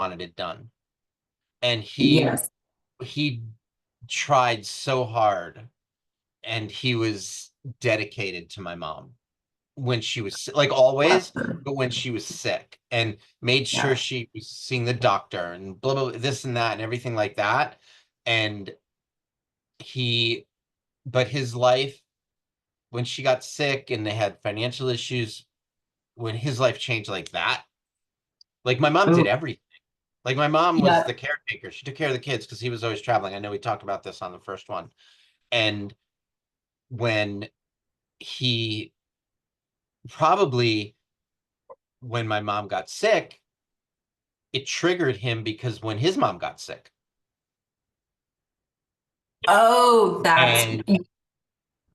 wanted it done. And Yes. he tried so hard, and he was dedicated to my mom when she was like Bless always, her. but when she was sick, and made sure Yeah. she was seeing the doctor and blah blah, this and that and everything like that. And he, but his life, when she got sick and they had financial issues, when his life changed like that, like my mom did Oh, everything. Like my mom was yeah. the caretaker. She took care of the kids because he was always traveling. I know we talked about this on the first one. And when he probably, when my mom got sick, it triggered him because when his mom got sick, Oh, that's and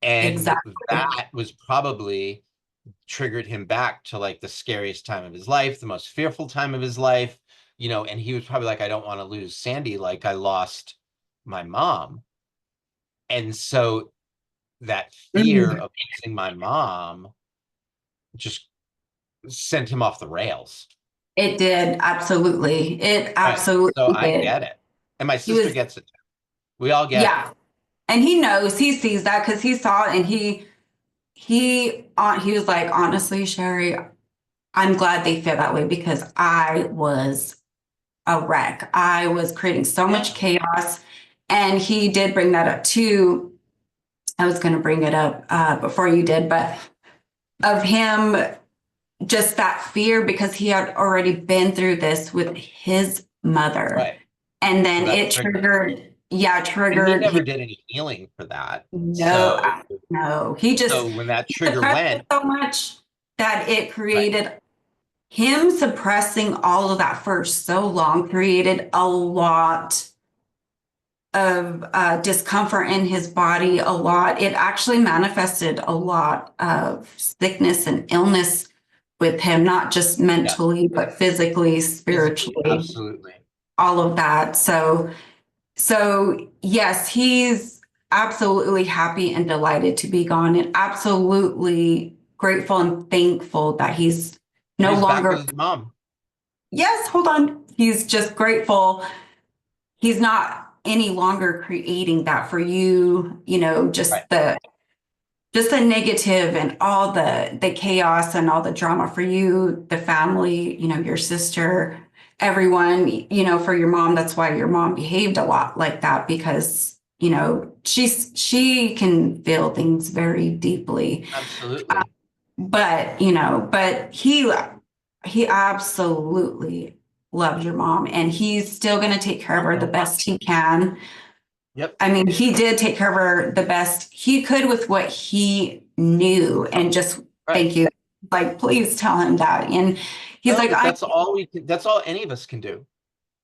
and exactly. that was probably triggered him back to like the scariest time of his life, the most fearful time of his life, and he was probably like, I don't want to lose Sandy like I lost my mom. And so that fear Mhm. of losing my mom just sent him off the rails. It did. Absolutely. It Right. So absolutely I did. get it. And my He sister was, gets it too. We all get it. yeah. And he knows, he sees that because he saw it and he was like, honestly, Sheri, I'm glad they feel that way because I was a wreck. I was creating so much Yeah. chaos. And he did bring that up too. I was going to bring it up before you did, but of him, just that fear because he had already been through this with his mother. Right. And So then that it triggered him. triggered, yeah, And he triggered his, never did any healing for that. no, So no. He just so when that he trigger suppressed went, it so much that it right. created him suppressing all of that for so long, created a lot of discomfort in his body, a lot. It actually manifested a lot of sickness and illness with him, not just Yeah. mentally, but physically, Physically, spiritually, absolutely. all of that. So yes, he's absolutely happy and delighted to be gone and absolutely grateful and thankful that he's And no he's back with longer, his mom. yes, hold on. He's just grateful he's not any longer creating that for you, Right. just the negative and all the chaos and all the drama for you, the family, your sister, everyone, for your mom. That's why your mom behaved a lot like that because, she can feel things very deeply. Absolutely. But he absolutely loves your mom and he's still going to take care I of her the know. best he can. Yep. I mean, he did take care of her the best he could with what he knew. And just Right. thank you. Like, please tell him that. And he's No, like, but that's all any of us can do.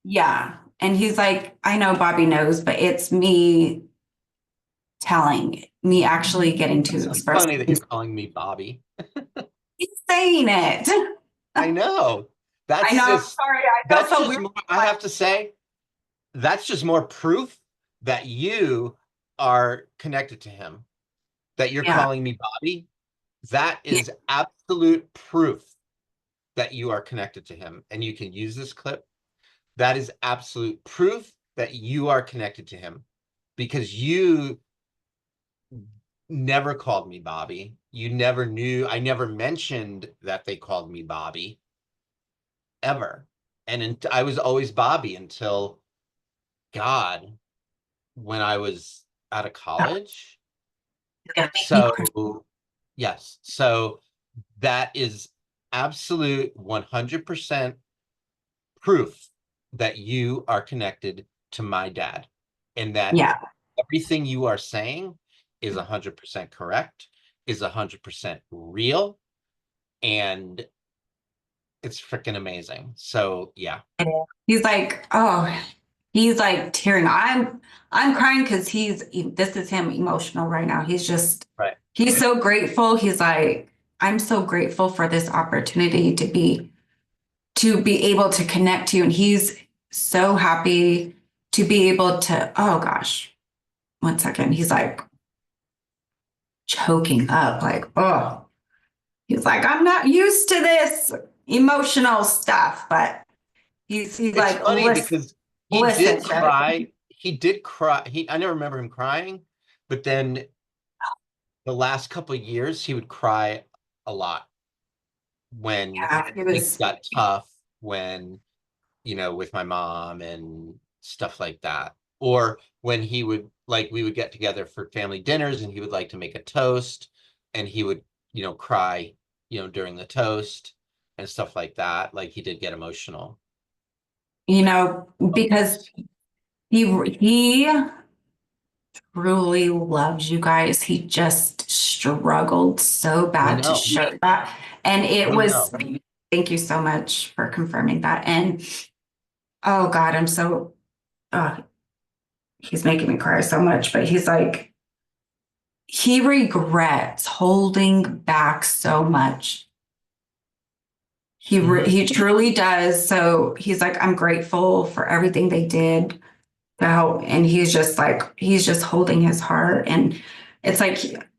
yeah. And he's like, I know Bobby knows, but it's me actually getting to It's express. funny that you're calling me Bobby. He's saying it. I know. I That's know. just Sorry. I felt that's so just weird. more, I have to say, that's just more proof that you are connected to him. That you're Yeah. calling me Bobby. That Yeah. is absolute proof that you are connected to him. And you can use this clip. That is absolute proof that you are connected to him because you never called me Bobby. You never knew. I never mentioned that they called me Bobby ever. I was always Bobby until God, when I was out of college. It's gonna make me cry. So, yes. So that is absolute 100% proof that you are connected to my dad and that Yeah. everything you are saying is 100% correct, is 100% real, and it's freaking amazing. So, yeah. He's like, oh, he's like tearing. I'm crying because this is him emotional right now. Right. He's so grateful. He's like, I'm so grateful for this opportunity to be able to connect to you. And he's so happy to be able to, oh gosh, one second. He's like choking up, like, oh, he's like, I'm not used to this emotional stuff, but He's It's like, funny listen, because he listen, did Sheri. cry. He did cry. I never remember him crying, but then the last couple of years he would cry a lot when Yeah, he things was, got tough, when, with my mom and stuff like that. Or when he would like we would get together for family dinners and he would like to make a toast and he would, cry, during the toast and stuff like that. Like he did get emotional. because he truly loves you guys. He just struggled so We bad to know. show that. And it We was, know. thank you so much for confirming that. And oh God, I'm so, uh, he's making me cry so much, but he's like, he regrets holding back so much. Hmm. He truly does. So he's like, I'm grateful for everything they did to help. And he's just like, he's just holding his heart. And it's like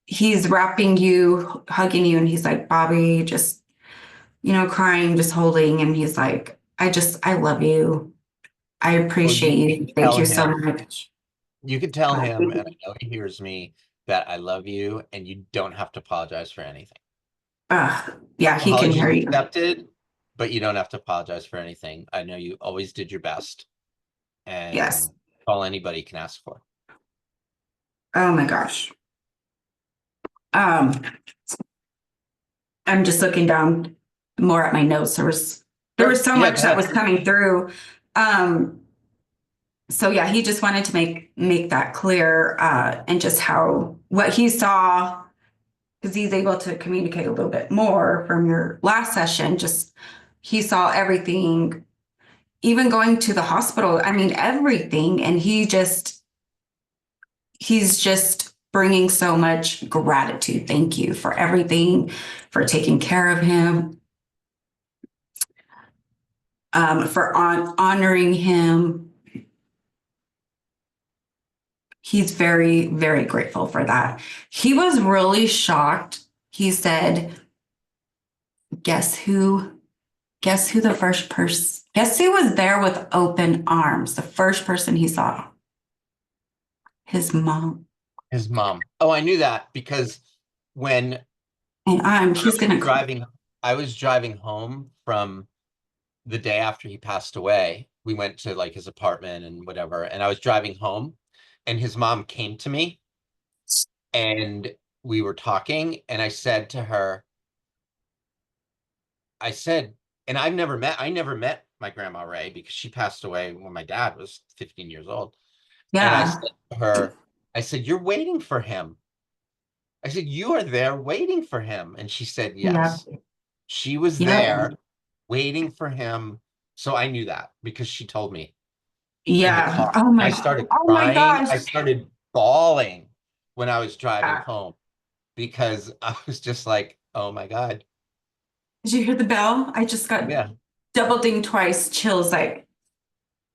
he's wrapping you, hugging you, and he's like, Bobby, just, crying, just holding. And he's like, I love you. I Well, appreciate you you. can Thank tell you so him, much. you can tell him, and I know he hears me, that I love you and you don't have to apologize for anything. Yeah, he can Apologies hear you. accepted, but you don't have to apologize for anything. I know you always did your best, Yes. and all anybody can ask for. Oh my gosh. Um, I'm just looking down more at my notes. There was Sure. so Yeah, go much that ahead. was coming through. Um, so yeah, he just wanted to make that clear, and just how what he saw, because he's able to communicate a little bit more from your last session. Just he saw everything, even going to the hospital. I mean, everything, and he's just bringing so much gratitude. Thank you for everything, for taking care of him, for honoring him. He's very, very grateful for that. He was really shocked. He said, guess who? Guess who the first person? Guess who was there with open arms? The first person he saw? His mom. His mom. Oh, I knew that because when And I he's was gonna cry. driving, I was driving home from the day after he passed away. We went to like his apartment and whatever, and I was driving home, and his mom came to me, and we were talking, and I said to her, I said, and I never met my grandma Ray because she passed away when my dad was 15 years old. And I Yeah, said to her, I said, you're waiting for him. I said, you are there waiting for him. And she said, yeah, yes. She was yeah, there waiting for him. So I knew that because she told me in the yeah. car. I started Oh my crying. I gosh. started bawling when I was driving Yeah. home because I was just like, oh my God. Did you hear the bell? I just got Yeah. double ding twice, chills. Like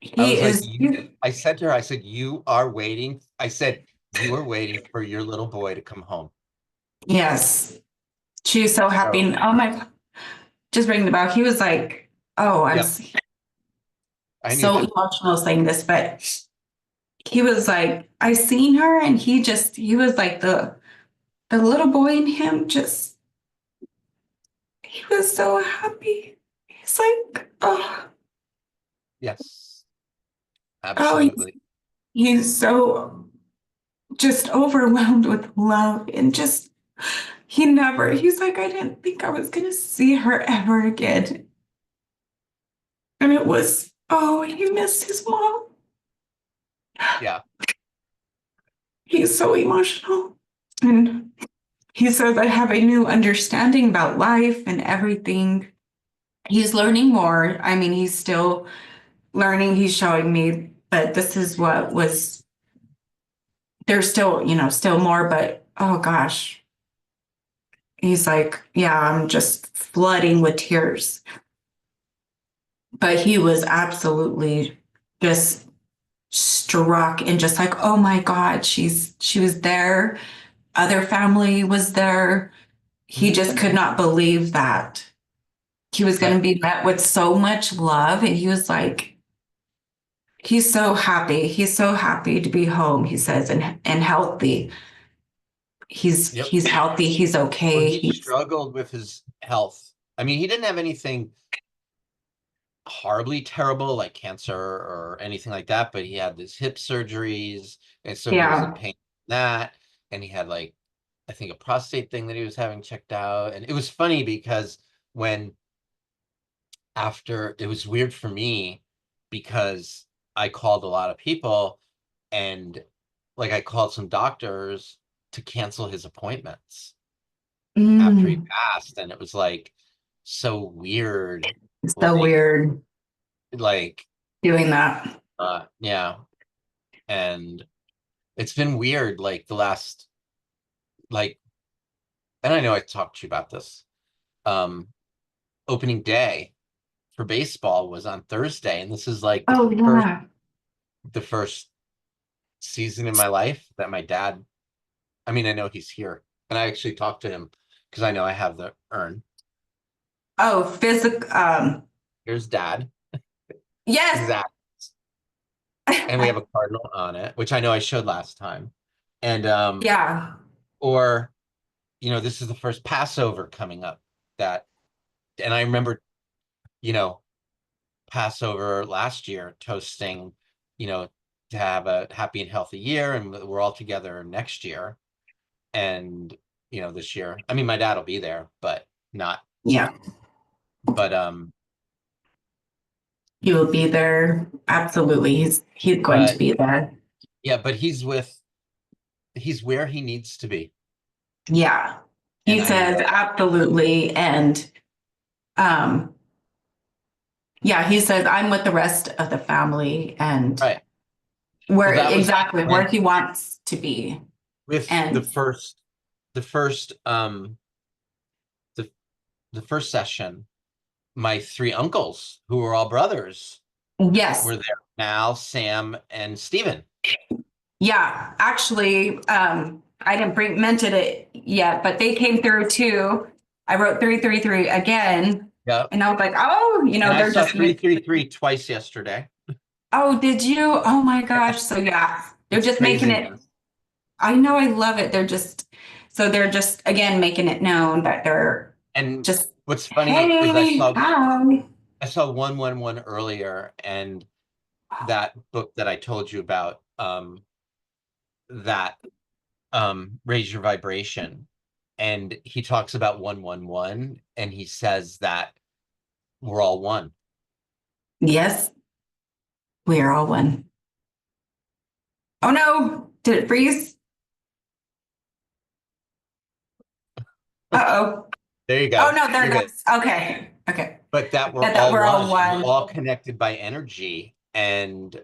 I he was like, is. I said to her, I said, you are waiting. I said, you are waiting for your little boy to come home. Yes, she was so happy. So, And oh my God, just ringing the bell. He was like, "Oh, I'm yeah, I knew so that. emotional saying this," but he was like, "I seen her," and he was like the little boy in him. Just he was so happy. He's like, "Oh, Yes, oh," absolutely. he's so just overwhelmed with love and just he's like, I didn't think I was gonna see her ever again. And it was, oh, he missed his mom. Yeah. He's so emotional. And he says, I have a new understanding about life and everything. He's learning more. I mean, he's still learning, he's showing me, but this is what was, there's still, still more, but oh gosh. He's like, yeah, I'm just flooding with tears. But he was absolutely just struck and just like, oh my God, she was there. Other family was there. He Mhm. just could not believe that. he was going to But be met with so much love. And he was like, he's so happy. He's so happy to be home, he says, and healthy. yep. He's healthy. He's Well, okay. he struggled with his health. I mean, he didn't have anything horribly terrible like cancer or anything like that, but he had his hip surgeries, and so he was in Yeah. pain from that, and he had like I think a prostate thing that he was having checked out. And it was funny because when after it was weird for me because I called a lot of people and like I called some doctors to cancel his appointments after he Mm, passed, and it was like so weird, so like weird like doing that. yeah. And it's been weird like the last like, and I know I talked to you about this. um Opening day for baseball was on Thursday, and this is like Oh, first yeah. the first season in my life that my dad, I mean, I know he's here, and I actually talked to him because I know I have the urn. Oh, physical. Here's dad, Yes. exact, and we have a cardinal on it, which I know I showed last time. And Yeah. or this is the first Passover coming up that, and I remember, you know, Passover last year toasting, you know, to have a happy and healthy year, and we're all together next year. And this year, I mean, my dad will be there, but not, Yeah. but He will be there. Absolutely. He's going to but be there. yeah, but he's where he needs to be. Yeah. And He I says know, absolutely. And um, yeah, he says, I'm with the rest of the family and right. where Well, that was like exactly where when he wants to be. with And the first the the first session, my three uncles who were all brothers yes, were there. Mal, Sam, and Stephen. yeah, actually, I didn't bring mention it yet, but they came through too. I wrote 333 again, Yeah. and I was like, oh, And I they're saw just, 333 twice yesterday. oh, did you? Oh my Yeah. gosh. So yeah, they're It's just making it. craziness. I know, I love it. They're just again making it known that they're And just, what's funny is I hey, saw hi. I saw 111 earlier, and that book that I told you about, that raise your vibration. And he talks about 111, and he says that we're all one. Yes, we are all one. Oh no, did it freeze? Uh-oh. There you Oh go. no, there You're it good. goes. Okay. Okay. But that we're Yeah, that all we're all one, and we're one. all connected by energy. And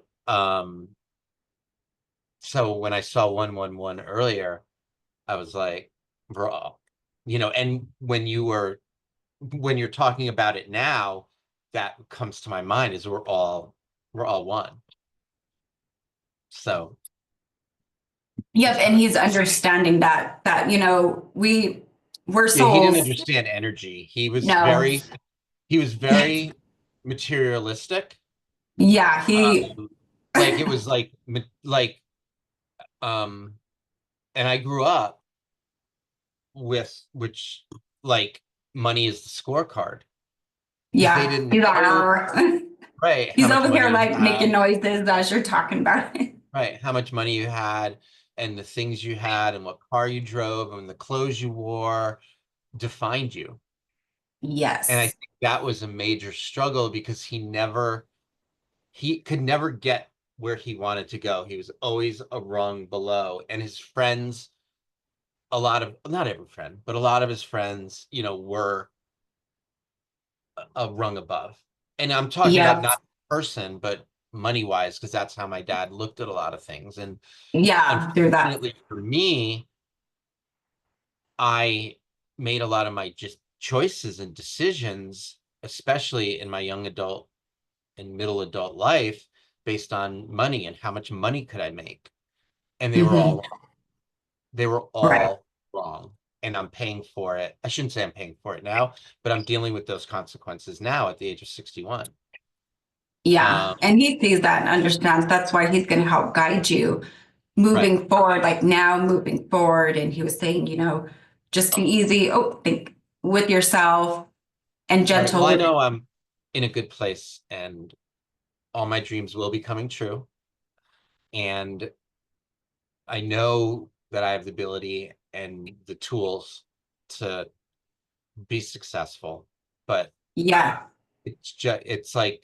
so when I saw 111 earlier, I was like, we're all, and when you're talking about it now, that comes to my mind is we're all one. So Yep, it's and fun. he's understanding we're Yeah, he didn't souls. understand energy. No. He was very materialistic. Yeah, Um, like it was like um, and I grew up with which like money is the scorecard because they yeah, didn't know, right, how he's much over here money you like making had, noises as you're talking about it. right, how much money you had, and the things you had, and what car you drove, and the clothes you wore defined you. And I Yes. think that was a major struggle because he could never get where he wanted to go. He was always a rung below, and his friends, a lot of, not every friend, but a lot of his friends, were a rung above. And I'm talking about Yep. not person, but money wise, because that's how my dad looked at a lot of things. And Yeah, through that. unfortunately for me, I made a lot of my just choices and decisions, especially in my young adult and middle adult life, based on money and how much money could I make. And they were Hmm. all wrong. They were Right. all wrong. and I'm paying for it. I shouldn't say I'm paying for it now, but I'm dealing with those consequences now at the age of 61. Yeah. Um, And he sees that and understands that's why he's going to help guide you right, moving forward, like now moving forward. And he was saying, just be easy. Oh, think with yourself and right. Well, gentle I with. know I'm in a good place, and all my dreams will be coming true. And I know that I have the ability and the tools to be successful, but Yeah. it's like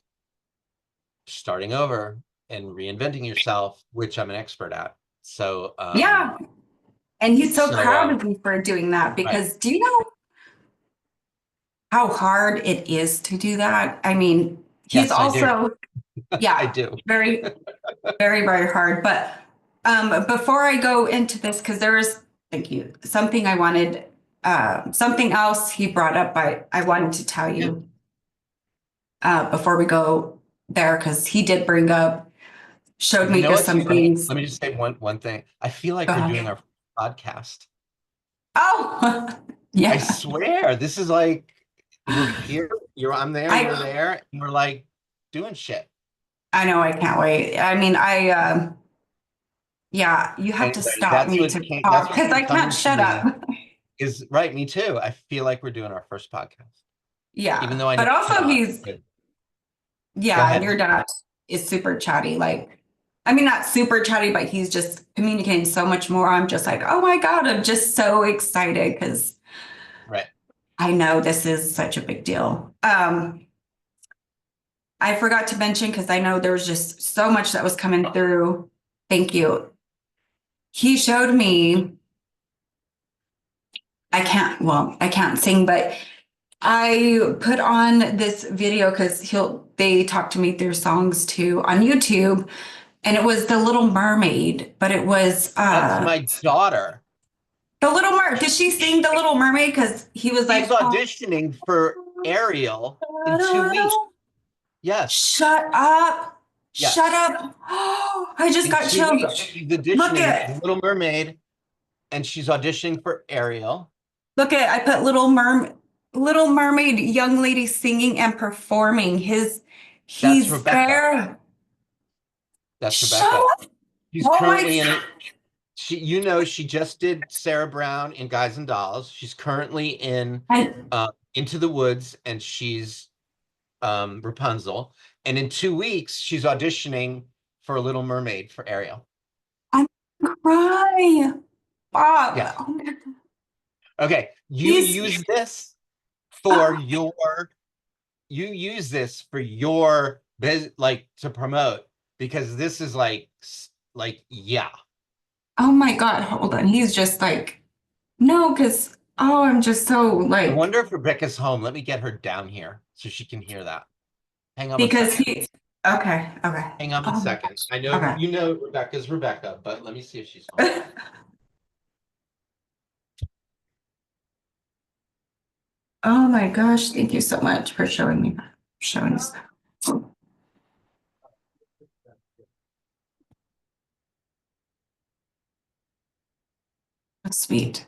starting over and reinventing yourself, which I'm an expert at. So, Yeah. And he's so so, proud of you for doing that right. because do you know how hard it is to do that? I mean, he's Yes, I do. also, I yeah, do. very, very, very hard. But before I go into this, because there is, thank you, something I wanted, something else he brought up, I wanted to tell Yeah. you before we go there, because he did bring up, showed You me know just what's some funny? things. Let me just say one thing. I feel Go like we're doing ahead. our podcast. Oh, I yeah. swear, this is like we're here, I'm there, you're I there, and we're like doing shit. I know I can't wait. I mean, yeah, you have to Anyway, stop me to that's talk what because came I can't coming to shut me up. is right, me too. I feel like we're doing our first podcast, even Yeah. though I know But it's also not. he's, But go yeah, and ahead. your dad is super chatty. Like, I mean, not super chatty, but he's just communicating so much more. I'm just like, oh my God, I'm just so excited because Right. I know this is such a big deal. I forgot to mention because I know there was just so much that was coming through. Thank you. He showed me, I can't sing, but I put on this video because they talk to me through songs too on YouTube, and it was The Little Mermaid, but it was That's my daughter. The Little Mer. Did she sing The Little Mermaid? Because he was She's like, oh, auditioning for Ariel in 2 weeks. Yes. shut up, shut Yes. up. Oh, I just In got two chills. weeks, she's Look auditioning The at Little Mermaid, and she's auditioning for Ariel. I put Little Mermaid young lady singing and performing. That's He's Rebecca. there. That's Shut Rebecca. up. She's Oh my currently in it. She just did Sarah Brown in Guys and Dolls. She's currently in God. Into the Woods, and she's Rapunzel. And in 2 weeks, she's auditioning for a Little Mermaid for Ariel. I'm cry. Bob. Yes. Oh my God. Okay. He's For oh, your you use this for your like to promote, because this is like yeah. oh my God. Hold on. He's just like, no, because I'm just so I like wonder if Rebecca's home. Let me get her down here so she can hear that. Hang on one because second. he okay, okay. Hang on one Oh my second. I know gosh. you know Rebecca's Rebecca, but let me see if she's home. Okay. Oh my gosh. Thank you so much for showing us. That's sweet.